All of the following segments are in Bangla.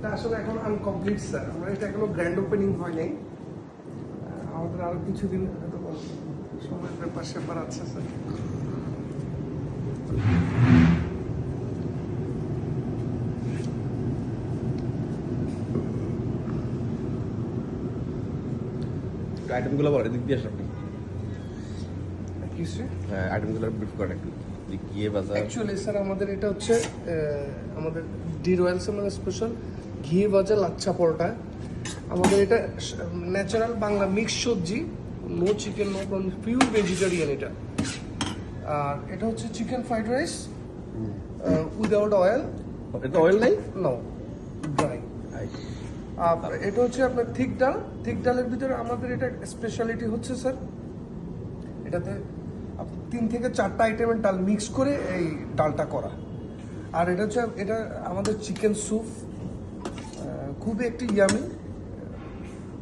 এটা আসলে এখন আনকমপ্লিট স্যার, আমরা এটা এখনো গ্র্যান্ড ওপেনিং হয় নাই, আমাদের আরো কিছুদিন হয়তো সময়ের ব্যাপার আছে স্যার। আইটেমগুলো বলে দিক দিয়ে আসেন আপনি। কিছু হ্যাঁ, আইটেমগুলো ব্রিফ করেন একটু। গিয়ে বাজার অ্যাকচুয়ালি স্যার আমাদের এটা হচ্ছে আমাদের ডি রয়্যালস মানে স্পেশাল ঘি ভাজা লাচ্ছা পরোটা। আমাদের এটা ন্যাচারাল বাংলা মিক্স সবজি, no chicken no prawn, pure vegetarian এটা। আর এটা হচ্ছে chicken fried rice without oil. এটা অয়েল নাই? No, dry. আর এটা হচ্ছে আপনার থিক ডাল। থিক ডালের ভিতরে আমাদের এটা স্পেশালিটি হচ্ছে স্যার, এটাতে 3 থেকে 4টা আইটেমের ডাল মিক্স করে এই ডালটা করা। আর এটা হচ্ছে এটা আমাদের চিকেন স্যুপ, খুবই একটি ইয়ামি।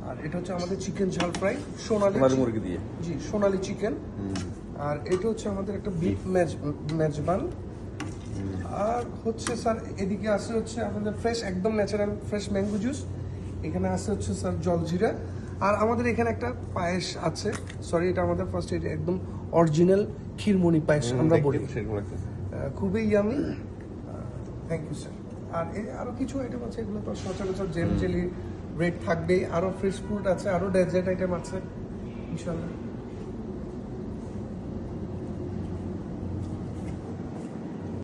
আর এটা হচ্ছে আমাদের চিকেন ঝাল ফ্রাই সোনালি মুরগি দিয়ে, জি সোনালি চিকেন। আর এটা হচ্ছে আমাদের একটা বিফ মেজবান। আর হচ্ছে স্যার এদিকে আছে হচ্ছে আমাদের ফ্রেশ একদম ন্যাচারাল ফ্রেশ ম্যাঙ্গো জুস। এখানে আছে হচ্ছে স্যার জলজিরা। আর আমাদের এখানে একটা পায়েস আছে, সরি এটা আমাদের ফার্স্ট এটা একদম অরিজিনাল ক্ষীরমণি পায়েস আমরা বলি, খুবই ইয়ামি। Thank you sir. আর আরো কিছু আইটেম আছে, এগুলো তো সচরাচর জেম জেলি ব্রেড থাকবেই, আরো ফ্রেশ ফ্রুট আছে, আরো ডেজার্ট আইটেম আছে ইনশাআল্লাহ।